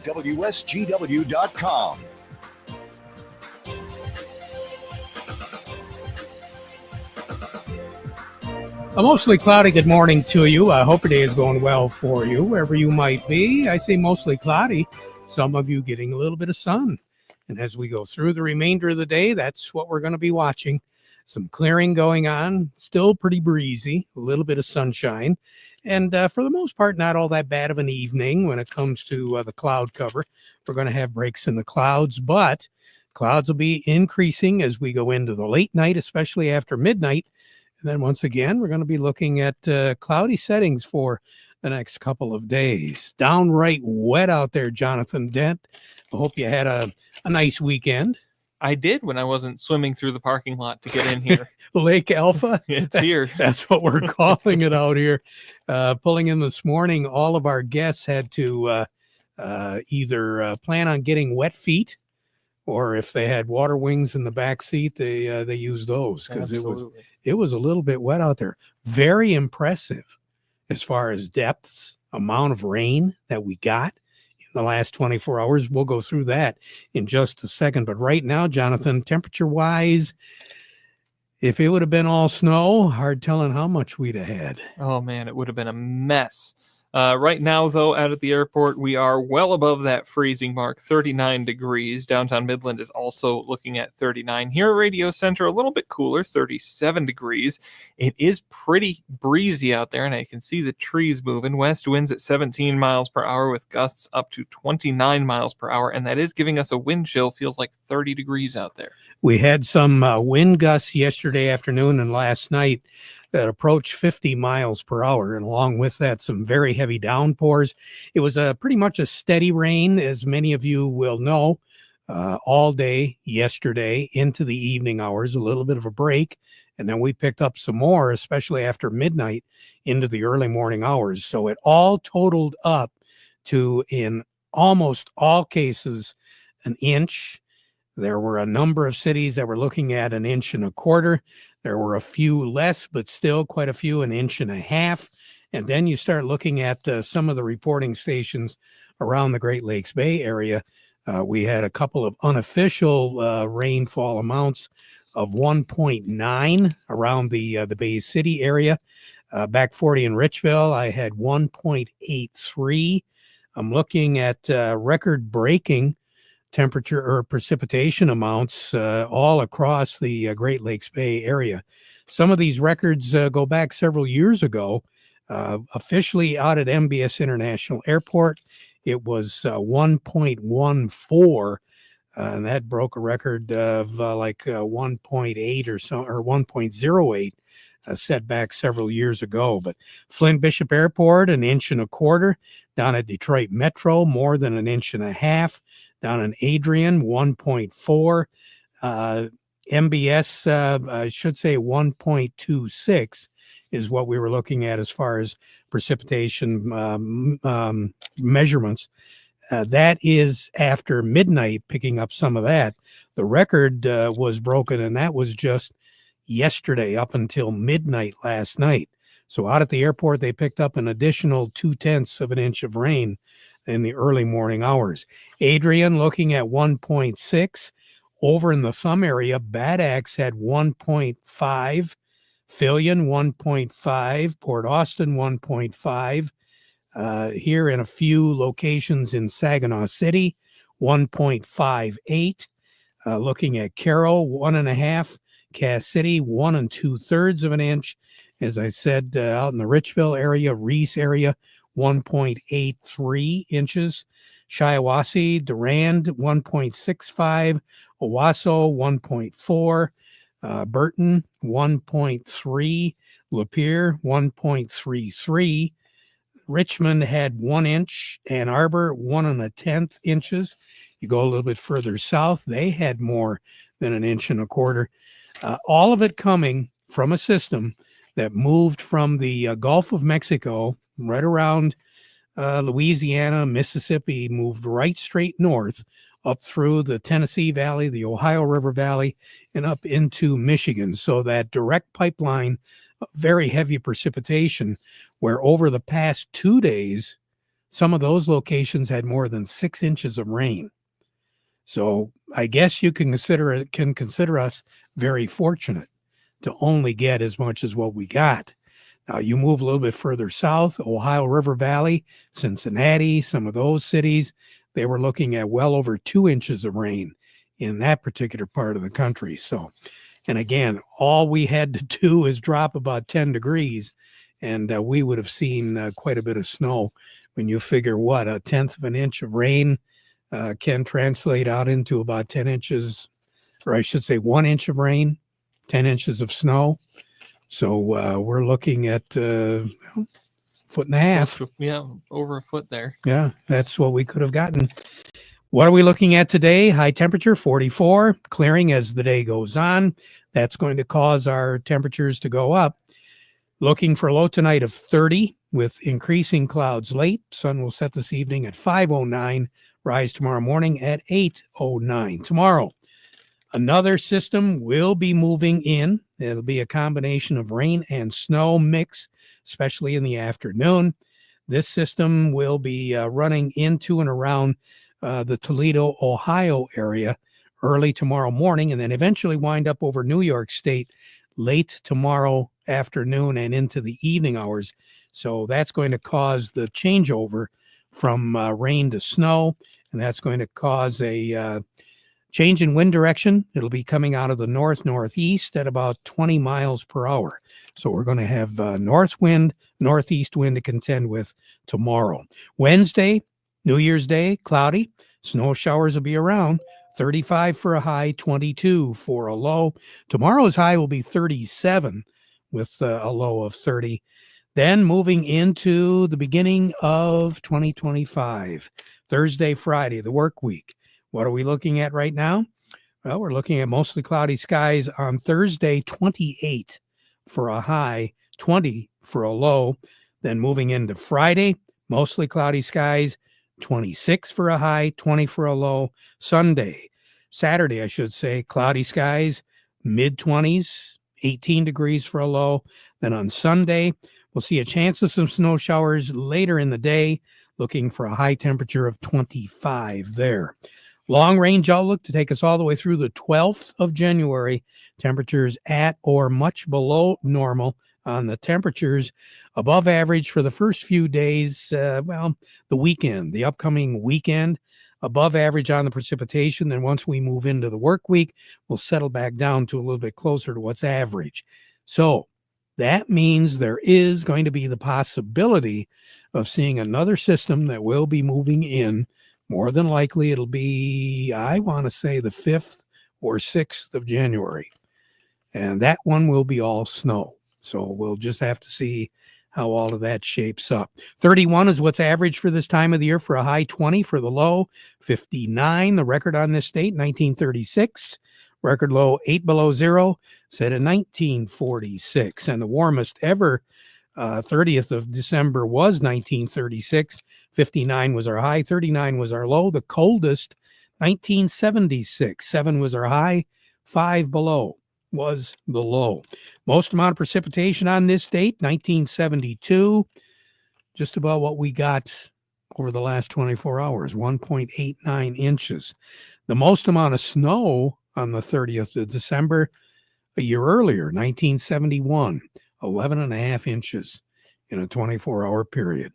WSGW.com. A mostly cloudy good morning to you. I hope your day is going well for you, wherever you might be. I say mostly cloudy, some of you getting a little bit of sun. And as we go through the remainder of the day, that's what we're going to be watching. Some clearing going on, still pretty breezy, a little bit of sunshine. And for the most part, not all that bad of an evening when it comes to the cloud cover. We're going to have breaks in the clouds, but clouds will be increasing as we go into the late night, especially after midnight. And then once again, we're going to be looking at cloudy settings for the next couple of days. Downright wet out there, Jonathan Dent. I hope you had a nice weekend. I did when I wasn't swimming through the parking lot to get in here. Lake Alpha? It's here. That's what we're calling it out here. Pulling in this morning, all of our guests had to either plan on getting wet feet, or if they had water wings in the back seat, they used those because it was a little bit wet out there. Very impressive as far as depths, amount of rain that we got in the last 24 hours. We'll go through that in just a second. But right now, Jonathan, temperature-wise, if it would have been all snow, hard telling how much we'd have had. Oh, man, it would have been a mess. Right now, though, out at the airport, we are well above that freezing mark, 39 degrees. Downtown Midland is also looking at 39. Here at Radio Center, a little bit cooler, 37 degrees. It is pretty breezy out there, and I can see the trees moving. West winds at 17 miles per hour with gusts up to 29 miles per hour, and that is giving us a wind chill. Feels like 30 degrees out there. We had some wind gusts yesterday afternoon and last night that approached 50 miles per hour, and along with that, some very heavy downpours. It was pretty much a steady rain, as many of you will know, all day yesterday into the evening hours, a little bit of a break, and then we picked up some more, especially after midnight into the early morning hours. So it all totaled up to, in almost all cases, an inch. There were a number of cities that were looking at an inch and a quarter. There were a few less, but still quite a few, an inch and a half. And then you start looking at some of the reporting stations around the Great Lakes Bay area. We had a couple of unofficial rainfall amounts of 1.9 around the Bay City area. Back 40 in Richville, I had 1.83. I'm looking at record-breaking temperature or precipitation amounts all across the Great Lakes Bay area. Some of these records go back several years ago. Officially out at MBS International Airport, it was 1.14, and that broke a record of 1.8 or so, or 1.08 set back several years ago. But Flint Bishop Airport, an inch and a quarter. Down at Detroit Metro, more than an inch and a half. Down in Adrian, 1.4. MBS, I should say 1.26 is what we were looking at as far as precipitation measurements. That is after midnight, picking up some of that. The record was broken, and that was just yesterday up until midnight last night. So out at the airport, they picked up an additional 0.2 of an inch of rain in the early morning hours. Adrian looking at 1.6. Over in the Thumb area, Bad Axe had 1.5. Fillion 1.5. Port Austin 1.5. Here in a few locations in Saginaw City, 1.58. Looking at Carroll, 1.5. Cass City, 1 2/3 of an inch. As I said, out in the Richville area, Reese area, 1.83 inches. Shiawassee, Durand, 1.65. Owasso, 1.4. Burton, 1.3. Lapeer, 1.33. Richmond had 1 inch. Ann Arbor, 1 1/10 inches. You go a little bit further south, they had more than an inch and a quarter. All of it coming from a system that moved from the Gulf of Mexico right around Louisiana, Mississippi, moved right straight north up through the Tennessee Valley, the Ohio River Valley, and up into Michigan. So that direct pipeline, very heavy precipitation, where over the past 2 days, some of those locations had more than 6 inches of rain. So I guess you can consider us very fortunate to only get as much as what we got. Now you move a little bit further south, Ohio River Valley, Cincinnati, some of those cities, they were looking at well over 2 inches of rain in that particular part of the country. So, and again, all we had to do is drop about 10 degrees and we would have seen quite a bit of snow. When you figure what, 1/10 of an inch of rain can translate out into about 10 inches, or I should say 1 inch of rain, 10 inches of snow. So we're looking at foot and a half. Yeah, over a foot there. Yeah, that's what we could have gotten. What are we looking at today? High temperature 44, clearing as the day goes on. That's going to cause our temperatures to go up. Looking for a low tonight of 30 with increasing clouds late. Sun will set this evening at 5:09. Rise tomorrow morning at 8:09. Tomorrow, another system will be moving in. It'll be a combination of rain and snow mix, especially in the afternoon. This system will be running into and around the Toledo, Ohio area early tomorrow morning, and then eventually wind up over New York State late tomorrow afternoon and into the evening hours. So that's going to cause the changeover from rain to snow, and that's going to cause a change in wind direction. It'll be coming out of the northeast at about 20 miles per hour. So we're going to have northeast wind to contend with tomorrow. Wednesday, New Year's Day, cloudy. Snow showers will be around. 35 for a high, 22 for a low. Tomorrow's high will be 37 with a low of 30. Then moving into the beginning of 2025, Thursday, Friday, the work week. What are we looking at right now? Well, we're looking at mostly cloudy skies on Thursday, 28 for a high, 20 for a low. Then moving into Friday, mostly cloudy skies, 26 for a high, 20 for a low. Saturday, I should say, cloudy skies, mid-20s, 18 degrees for a low. Then on Sunday, we'll see a chance of some snow showers later in the day, looking for a high temperature of 25 there. Long range outlook to take us all the way through the 12th of January. Temperatures at or much below normal on the temperatures, above average for the first few days, the upcoming weekend, above average on the precipitation. Then once we move into the work week, we'll settle back down to a little bit closer to what's average. So that means there is going to be the possibility of seeing another system that will be moving in. More than likely, it'll be, I want to say, the 5th or 6th of January. And that one will be all snow. So we'll just have to see how all of that shapes up. 31 is what's average for this time of the year for a high, 20 for the low, 59, the record on this date, 1936. Record low 8 below zero, set in 1946. And the warmest ever 30th of December was 1936. 59 was our high, 39 was our low. The coldest, 1976. 7 was our high, 5 below was the low. Most amount of precipitation on this date, 1972. Just about what we got over the last 24 hours, 1.89 inches. The most amount of snow on the 30th of December a year earlier, 1971, 11.5 inches in a 24-hour period.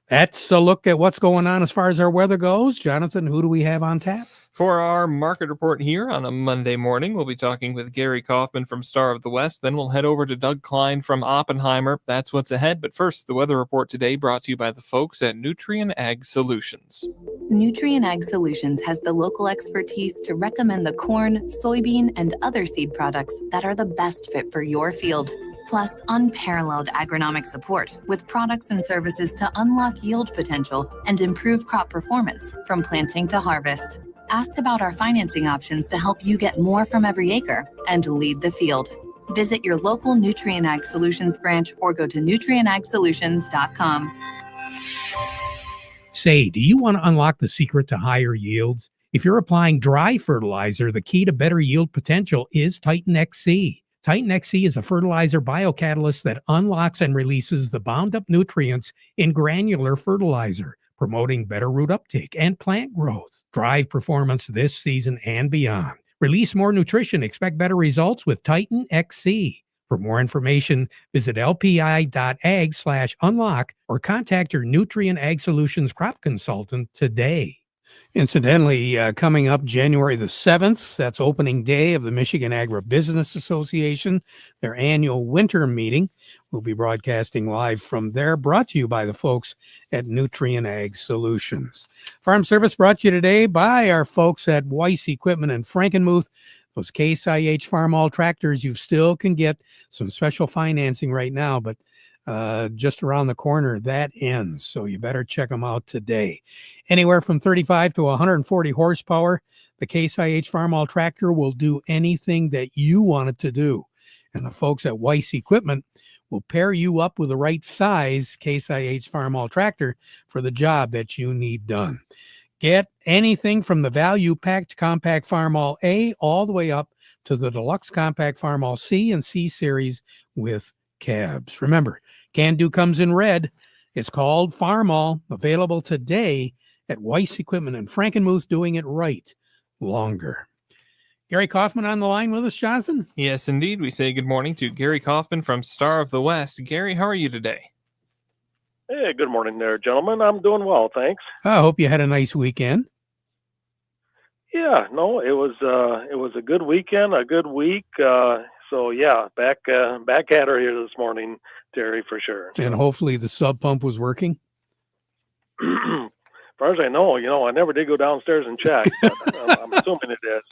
That's a look at what's going on as far as our weather goes. Jonathan, who do we have on tap? For our market report here on a Monday morning, we'll be talking with Gary Kaufman from Star of the West. Then we'll head over to Doug Klein from Oppenheimer. That's what's ahead. But first, the weather report today brought to you by the folks at Nutrien Ag Solutions. Nutrien Ag Solutions has the local expertise to recommend the corn, soybean, and other seed products that are the best fit for your field. Plus, unparalleled agronomic support with products and services to unlock yield potential and improve crop performance from planting to harvest. Ask about our financing options to help you get more from every acre and lead the field. Visit your local Nutrien Ag Solutions branch or go to nutrienagsolutions.com. Say, do you want to unlock the secret to higher yields? If you're applying dry fertilizer, the key to better yield potential is Titan XC. Titan XC is a fertilizer biocatalyst that unlocks and releases the bound up nutrients in granular fertilizer, promoting better root uptake and plant growth. Drive performance this season and beyond. Release more nutrition. Expect better results with Titan XC. For more information, visit lpi.ag/unlock or contact your Nutrient Ag Solutions crop consultant today. Incidentally, coming up January the 7th, that's opening day of the Michigan Agribusiness Association, their annual winter meeting. We'll be broadcasting live from there, brought to you by the folks at Nutrient Ag Solutions. Farm Service brought to you today by our folks at Weiss Equipment in Frankenmuth. Those Case IH Farm All tractors, you still can get some special financing right now, but just around the corner, that ends. So you better check them out today. Anywhere from 35 to 140 horsepower, the Case IH Farm All tractor will do anything that you want it to do. And the folks at Weiss Equipment will pair you up with the right size Case IH Farm All tractor for the job that you need done. Get anything from the value-packed Compact Farm All A all the way up to the Deluxe Compact Farm All C and C Series with cabs. Remember, Can-Do comes in red. It's called Farm All, available today at Weiss Equipment in Frankenmuth, doing it right longer. Gary Kaufman on the line with us, Jonathan? Yes, indeed. We say good morning to Gary Kaufman from Star of the West. Gary, how are you today? Hey, good morning there, gentlemen. I'm doing well, thanks. I hope you had a nice weekend. Yeah, no, it was a good weekend, a good week. So yeah, back at her here this morning, Terry, for sure. And hopefully the sub pump was working. As far as I know, I never did go downstairs and check, but I'm assuming it is.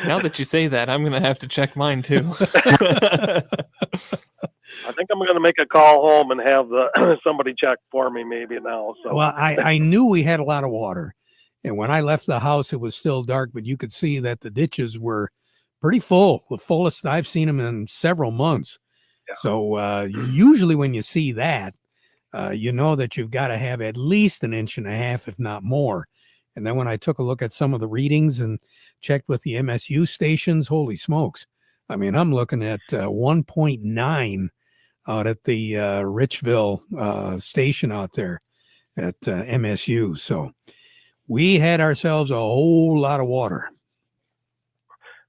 Now that you say that, I'm going to have to check mine too. I think I'm going to make a call home and have somebody check for me maybe now. So. Well, I knew we had a lot of water. And when I left the house, it was still dark, but you could see that the ditches were pretty full, the fullest I've seen them in several months. Yeah. So usually when you see that, you know that you've got to have at least 1.5 inches, if not more. And then when I took a look at some of the readings and checked with the MSU stations, holy smokes. I mean, I'm looking at 1.9 out at the Richville station out there at MSU. So we had ourselves a whole lot of water.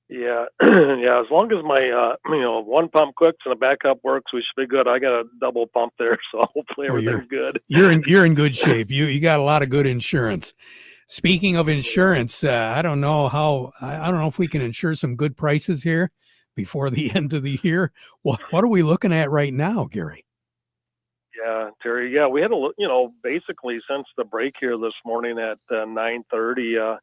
Yeah, yeah. As long as my one pump cooks and a backup works, we should be good. I got a double pump there, so hopefully everything's good. You're in good shape. You got a lot of good insurance. Speaking of insurance, I don't know if we can insure some good prices here before the end of the year. What are we looking at right now, Gary? Yeah, Terry. Yeah, we had basically since the break here this morning at 9:30,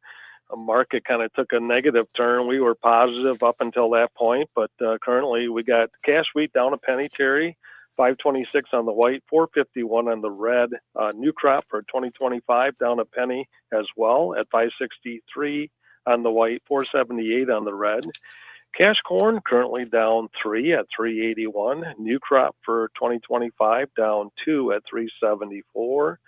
a market kind of took a negative turn. We were positive up until that point, but currently we got cash wheat down a penny, Terry, 526 on the white, 451 on the red. New crop for 2025 down a penny as well at 563 on the white, 478 on the red. Cash corn currently down 3 at 381. New crop for 2025 down 2 at 374.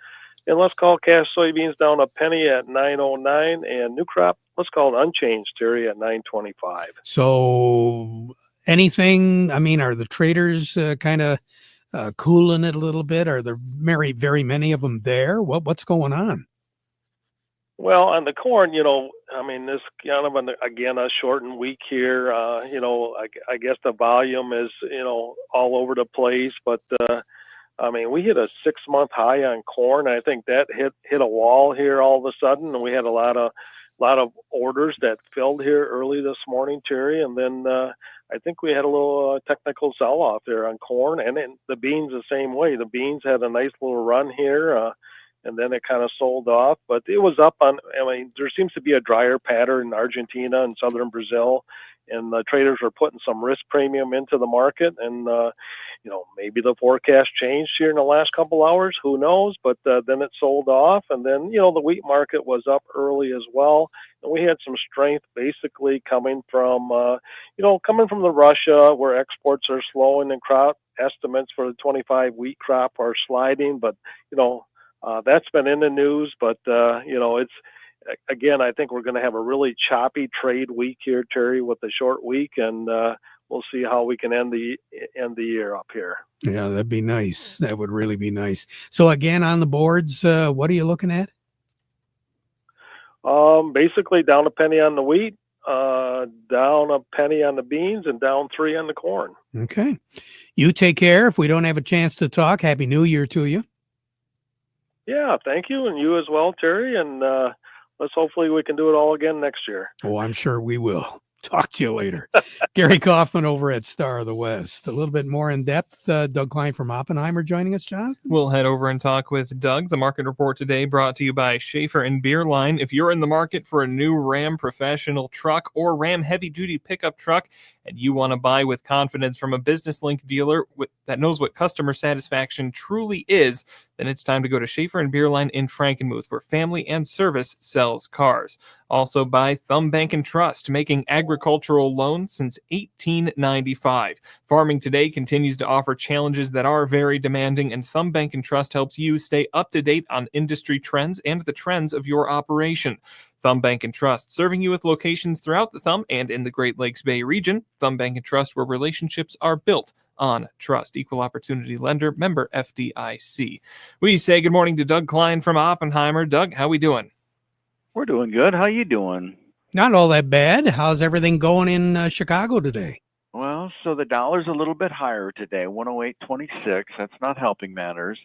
And let's call cash soybeans down a penny at 909. And new crop, let's call it unchanged, Terry, at 925. So anything, I mean, are the traders kind of cooling it a little bit? Are there very many of them there? What's going on? Well, on the corn, this kind of, again, a shortened week here. I guess the volume is, all over the place. But, we hit a 6-month high on corn. I think that hit a wall here all of a sudden. And we had a lot of orders that filled here early this morning, Terry. And then I think we had a little technical sell-off there on corn. And then the beans the same way. The beans had a nice little run here. And then it kind of sold off, but it was up on, there seems to be a drier pattern in Argentina and southern Brazil, and the traders were putting some risk premium into the market. And, maybe the forecast changed here in the last couple hours, who knows, but then it sold off. And then, the wheat market was up early as well. And we had some strength basically coming from the Russia, where exports are slowing and crop estimates for the 25 wheat crop are sliding, but, that's been in the news, but, it's, again, I think we're going to have a really choppy trade week here, Terry, with the short week, and we'll see how we can end the year up here. Yeah, that'd be nice. That would really be nice. So again, on the boards, what are you looking at? Basically down a penny on the wheat, down a penny on the beans, and down 3 on the corn. Okay. You take care. If we don't have a chance to talk, Happy New Year to you. Yeah, thank you, and you as well, Terry. And let's hopefully we can do it all again next year. Oh, I'm sure we will. Talk to you later. Gary Kaufman over at Star of the West. A little bit more in depth. Doug Klein from Oppenheimer joining us, John. We'll head over and talk with Doug. The market report today brought to you by Schaefer and Beerline. If you're in the market for a new Ram professional truck or Ram heavy-duty pickup truck, and you want to buy with confidence from a business link dealer that knows what customer satisfaction truly is, then it's time to go to Schaefer and Beerline in Frankenmuth, where family and service sells cars. Also by Thumb Bank and Trust, making agricultural loans since 1895. Farming today continues to offer challenges that are very demanding, and Thumb Bank and Trust helps you stay up to date on industry trends and the trends of your operation. Thumb Bank and Trust, serving you with locations throughout the Thumb and in the Great Lakes Bay region. Thumb Bank and Trust, where relationships are built on trust. Equal opportunity lender, member FDIC. We say good morning to Doug Klein from Oppenheimer. Doug, how we doing? We're doing good. How you doing? Not all that bad. How's everything going in Chicago today? Well, so the dollar's a little bit higher today, 108.26. That's not helping matters.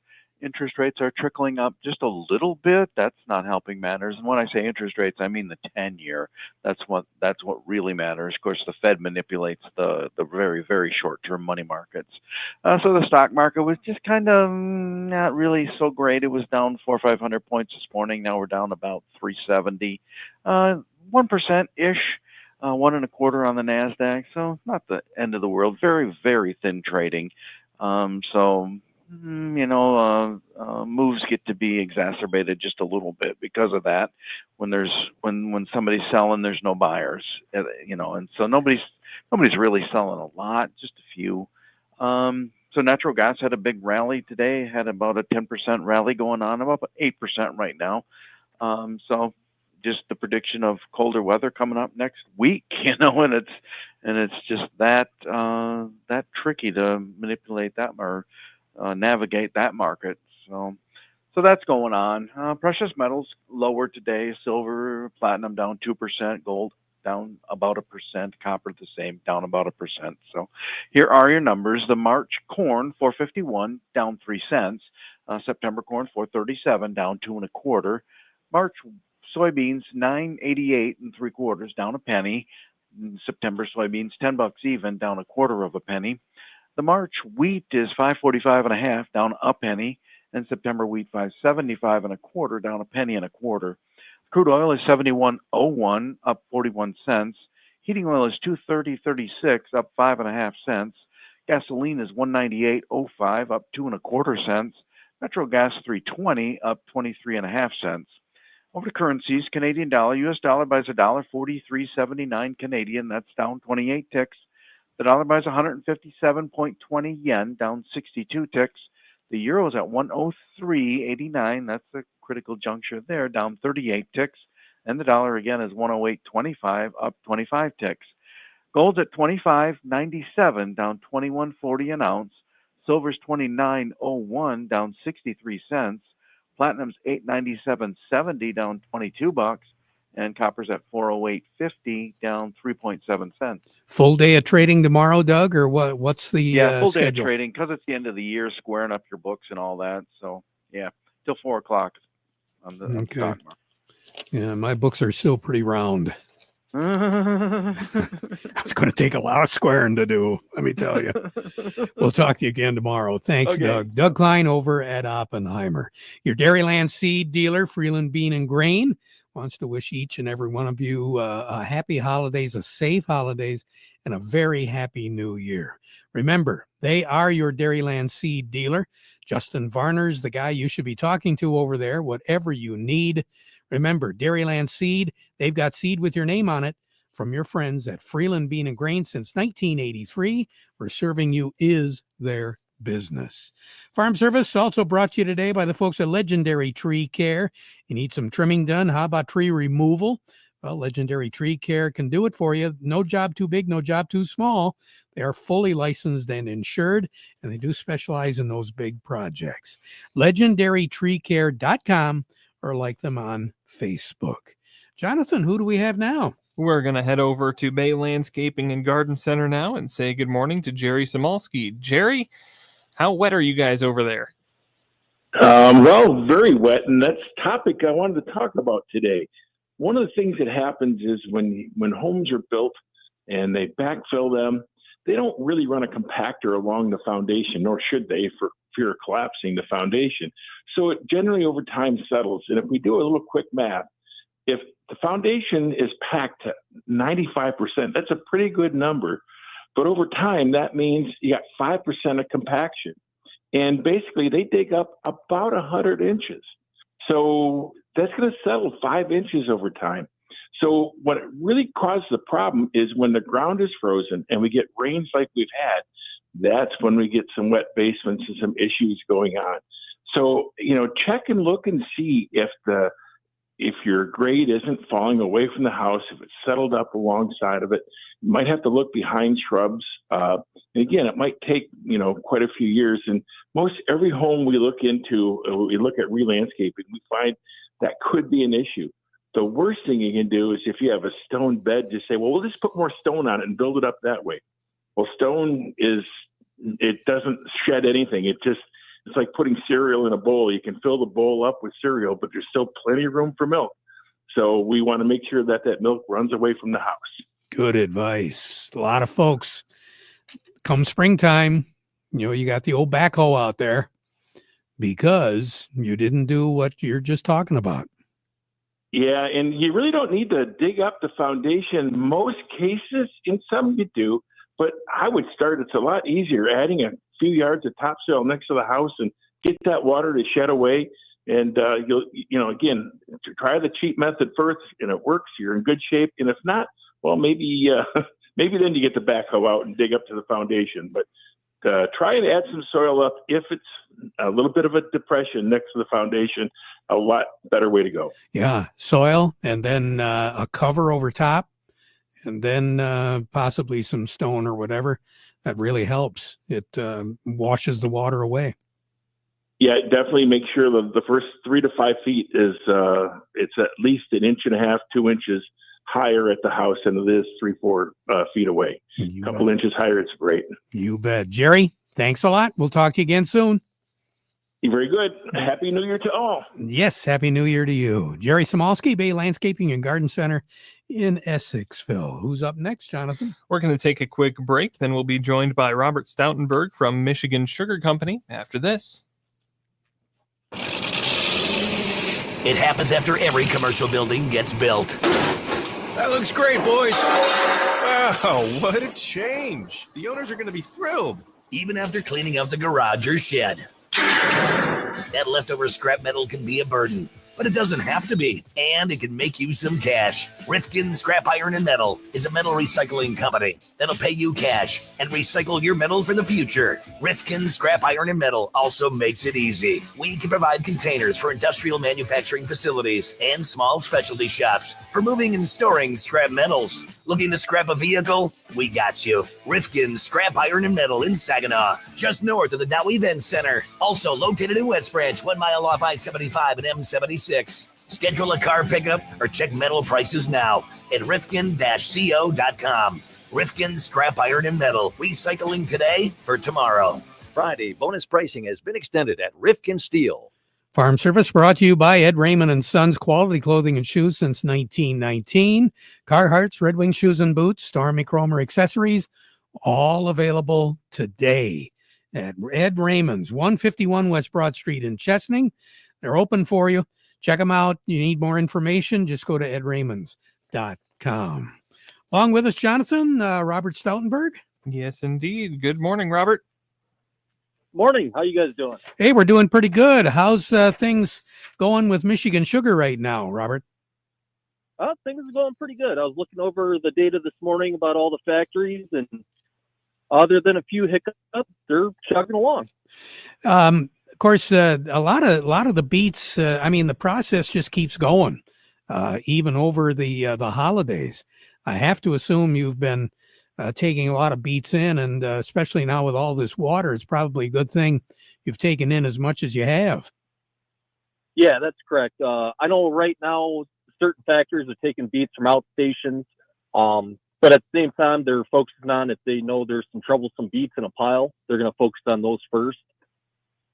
Interest rates are trickling up just a little bit. That's not helping matters. And when I say interest rates, I mean the 10-year. That's what really matters. Of course, the Fed manipulates the very, very short-term money markets. So the stock market was just kind of not really so great. It was down 400 or 500 points this morning. Now we're down about 370, 1%-ish. 1.25 on the NASDAQ. So not the end of the world. Very, very thin trading. Moves get to be exacerbated just a little bit because of that. When somebody's selling, there's no buyers, and so nobody's really selling a lot, just a few. So natural gas had a big rally today, had about a 10% rally going on, about 8% right now. So just the prediction of colder weather coming up next week, and it's just that tricky to manipulate that or navigate that market. So that's going on. Precious metals lower today. Silver, platinum down 2%. Gold down about 1%. Copper the same, down about 1%. So here are your numbers. The March corn, $4.51, down 3 cents. September corn, $4.37, down 2 1/4. March soybeans, $9.88 3/4, down a penny. September soybeans, $10 even, down 1/4 penny. The March wheat is $5.45 1/2, down a penny, and September wheat $5.75 1/4, down a penny and a quarter. Crude oil is $71.01, up 41 cents. Heating oil is $2.30.36, up 5.5 cents. Gasoline is $1.98.05, up 2 1/4 cents. Natural gas $3.20, up 23.5 cents. Over to currencies, Canadian dollar, U.S. dollar buys $1.4379 Canadian. That's down 28 ticks. The dollar buys 157.20 yen, down 62 ticks. The euro is at 103.89. That's the critical juncture there, down 38 ticks. And the dollar again is 108.25, up 25 ticks. Gold's at 25.97, down 21.40 an ounce. Silver's 29.01, down 63 cents. Platinum's $897.70, down $22, and copper's at $408.50, down 3.7 cents. Full day of trading tomorrow, Doug, or what? What's the full day of schedule? trading because it's the end of the year, squaring up your books and all that. So yeah, till 4 o'clock on the stock market. Yeah, my books are still pretty round. It's going to take a lot of squaring to do, let me tell you. We'll talk to you again tomorrow. Thanks, Okay. Doug. Doug Klein over at Oppenheimer. Your Dairyland seed dealer, Freeland Bean and Grain, wants to wish each and every one of you a happy holidays, a safe holidays, and a very happy new year. Remember, they are your Dairyland seed dealer. Justin Varner's the guy you should be talking to over there, whatever you need. Remember, Dairyland Seed, they've got seed with your name on it from your friends at Freeland Bean and Grain since 1983, where serving you is their business. Farm Service also brought to you today by the folks at Legendary Tree Care. You need some trimming done? How about tree removal? Well, Legendary Tree Care can do it for you. No job too big, no job too small. They are fully licensed and insured, and they do specialize in those big projects. LegendaryTreeCare.com or like them on Facebook. Jonathan, who do we have now? We're going to head over to Bay Landscaping and Garden Center now and say good morning to Jerry Samolsky. Jerry, how wet are you guys over there? Well, very wet, and that's the topic I wanted to talk about today. One of the things that happens is when homes are built and they backfill them, they don't really run a compactor along the foundation, nor should they, for fear of collapsing the foundation. So it generally over time settles. And if we do a little quick math, if the foundation is packed to 95%, that's a pretty good number. But over time, that means you got 5% of compaction. And basically, they dig up about 100 inches. So that's going to settle 5 inches over time. So what really causes the problem is when the ground is frozen and we get rains like we've had, that's when we get some wet basements and some issues going on. So, check and look and see if your grade isn't falling away from the house, if it's settled up alongside of it. You might have to look behind shrubs. And again, it might take, quite a few years. And most every home we look into, we look at re-landscaping, we find that could be an issue. The worst thing you can do is if you have a stone bed, just say, well, we'll just put more stone on it and build it up that way. Well, stone it doesn't shed anything. It's like putting cereal in a bowl. You can fill the bowl up with cereal, but there's still plenty of room for milk. So we want to make sure that milk runs away from the house. Good advice. A lot of folks, come springtime, you got the old backhoe out there because you didn't do what you're just talking about. Yeah, and you really don't need to dig up the foundation. Most cases, in some you do, but I would start. It's a lot easier adding a few yards of topsoil next to the house and get that water to shed away. And again, to try the cheap method first, and it works, you're in good shape. And if not, well, maybe then you get the backhoe out and dig up to the foundation. But try and add some soil up if it's a little bit of a depression next to the foundation. A lot better way to go. Yeah, soil and then a cover over top, and then possibly some stone or whatever. That really helps. It washes the water away. Yeah, definitely make sure the first 3 to 5 feet is it's at least 1.5 inches, 2 inches higher at the house than it is 3-4 feet away. A couple inches higher, it's great. You bet. Jerry, thanks a lot. We'll talk to you again soon. You're very good. Happy New Year to all. Yes, Happy New Year to you. Jerry Samolsky, Bay Landscaping and Garden Center in Essexville. Who's up next, Jonathan? We're going to take a quick break. Then we'll be joined by Robert Stoutenberg from Michigan Sugar Company after this. It happens after every commercial building gets built. That looks great, boys. Wow, what a change. The owners are going to be thrilled. Even after cleaning out the garage or shed. That leftover scrap metal can be a burden, but it doesn't have to be, and it can make you some cash. Rifkin Scrap Iron and Metal is a metal recycling company that'll pay you cash and recycle your metal for the future. Rifkin Scrap Iron and Metal also makes it easy. We can provide containers for industrial manufacturing facilities and small specialty shops for moving and storing scrap metals. Looking to scrap a vehicle? We got you. Rifkin Scrap Iron and Metal in Saginaw, just north of the Dow Event Center. Also located in West Branch, 1 mile off I-75 and M76. Schedule a car pickup or check metal prices now at rifkin-co.com. Rifkin Scrap Iron and Metal, recycling today for tomorrow. Friday, bonus pricing has been extended at Rifkin Steel. Farm Service brought to you by Ed Raymond and Sons, quality clothing and shoes since 1919. Carhartt's, Red Wing Shoes and Boots, Stormy Cromer accessories, all available today at Ed Raymond's, 151 West Broad Street in Chesaning. They're open for you. Check them out. You need more information, just go to edraymond's.com. Along with us, Jonathan, Robert Stoutenberg. Yes, indeed. Good morning, Robert. Morning. How you guys doing? Hey, we're doing pretty good. How's things going with Michigan Sugar right now, Robert? Things are going pretty good. I was looking over the data this morning about all the factories, and other than a few hiccups, they're chugging along. Of course, a lot of the beets. The process just keeps going. even over the holidays. I have to assume you've been taking a lot of beets in, and especially now with all this water, it's probably a good thing you've taken in as much as you have. Yeah, that's correct. I know right now certain factories are taking beets from outstations, but at the same time, they're focusing on if they know there's some troublesome beets in a pile, they're going to focus on those first.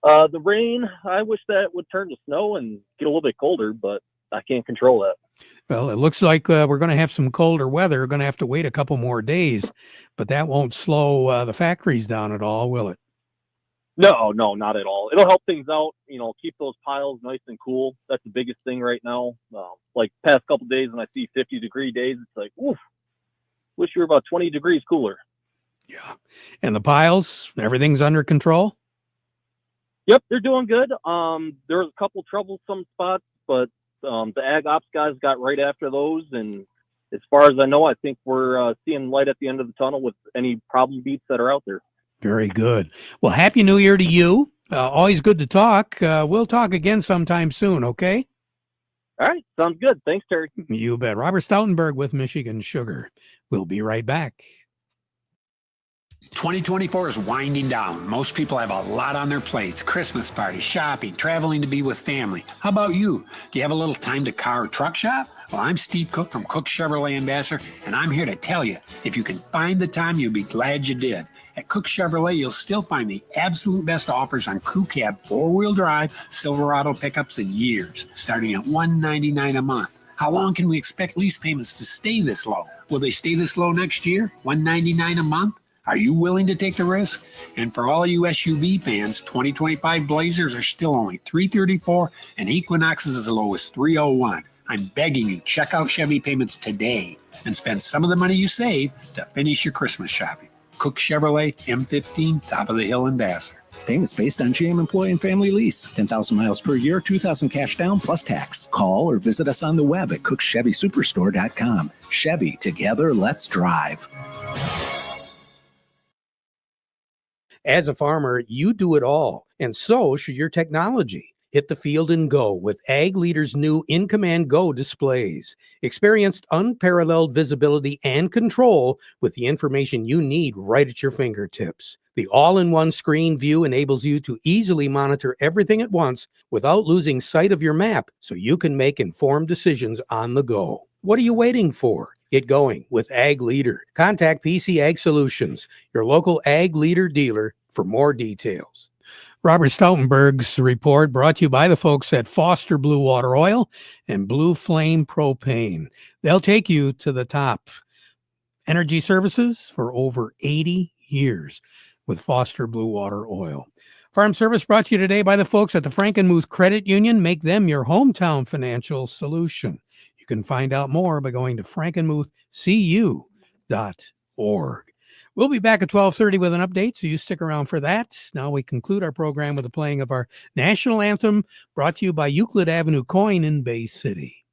The rain, I wish that would turn to snow and get a little bit colder, but I can't control that. Well, it looks like we're going to have some colder weather. We're going to have to wait a couple more days, but that won't slow the factories down at all, will it? No, not at all. It'll help things out, keep those piles nice and cool. That's the biggest thing right now. Like past couple of days when I see 50-degree days, it's like, oof, wish you were about 20 degrees cooler. Yeah. And the piles, everything's under control? Yep, they're doing good. There was a couple troublesome spots, but the ag ops guys got right after those. And as far as I know, I think we're seeing light at the end of the tunnel with any problem beats that are out there. Very good. Well, Happy New Year to you. Always good to talk. We'll talk again sometime soon, okay? All right, sounds good. Thanks, Terry. You bet. Robert Stoutenberg with Michigan Sugar. We'll be right back. 2024 is winding down. Most people have a lot on their plates. Christmas parties, shopping, traveling to be with family. How about you? Do you have a little time to car or truck shop? Well, I'm Steve Cook from Cook Chevrolet Ambassador, and I'm here to tell you, if you can find the time, you'll be glad you did. At Cook Chevrolet, you'll still find the absolute best offers on crew cab 4-wheel drive Silverado pickups in years, starting at $199 a month. How long can we expect lease payments to stay this low? Will they stay this low next year? $199 a month? Are you willing to take the risk? And for all you SUV fans, 2025 Blazers are still only $334 and Equinox is as low as $301. I'm begging you, check out Chevy payments today and spend some of the money you save to finish your Christmas shopping. Cook Chevrolet, M15, top of the hill Ambassador. Payments based on GM employee and family lease. 10,000 miles per year, $2,000 cash down plus tax. Call or visit us on the web at cookchevysuperstore.com. Chevy, together, let's drive. As a farmer, you do it all, and so should your technology. Hit the field and go with Ag Leader's new In Command Go displays. Experienced unparalleled visibility and control with the information you need right at your fingertips. The all-in-one screen view enables you to easily monitor everything at once without losing sight of your map, so you can make informed decisions on the go. What are you waiting for? Get going with Ag Leader. Contact PC Ag Solutions, your local Ag Leader dealer, for more details. Robert Stoutenberg's report brought to you by the folks at Foster Blue Water Oil and Blue Flame Propane. They'll take you to the top. Energy services for over 80 years with Foster Blue Water Oil. Farm Service brought to you today by the folks at the Frankenmuth Credit Union. Make them your hometown financial solution. You can find out more by going to frankenmuthcu.org. We'll be back at 12:30 with an update, so you stick around for that. Now we conclude our program with the playing of our national anthem, brought to you by Euclid Avenue Coin in Bay City.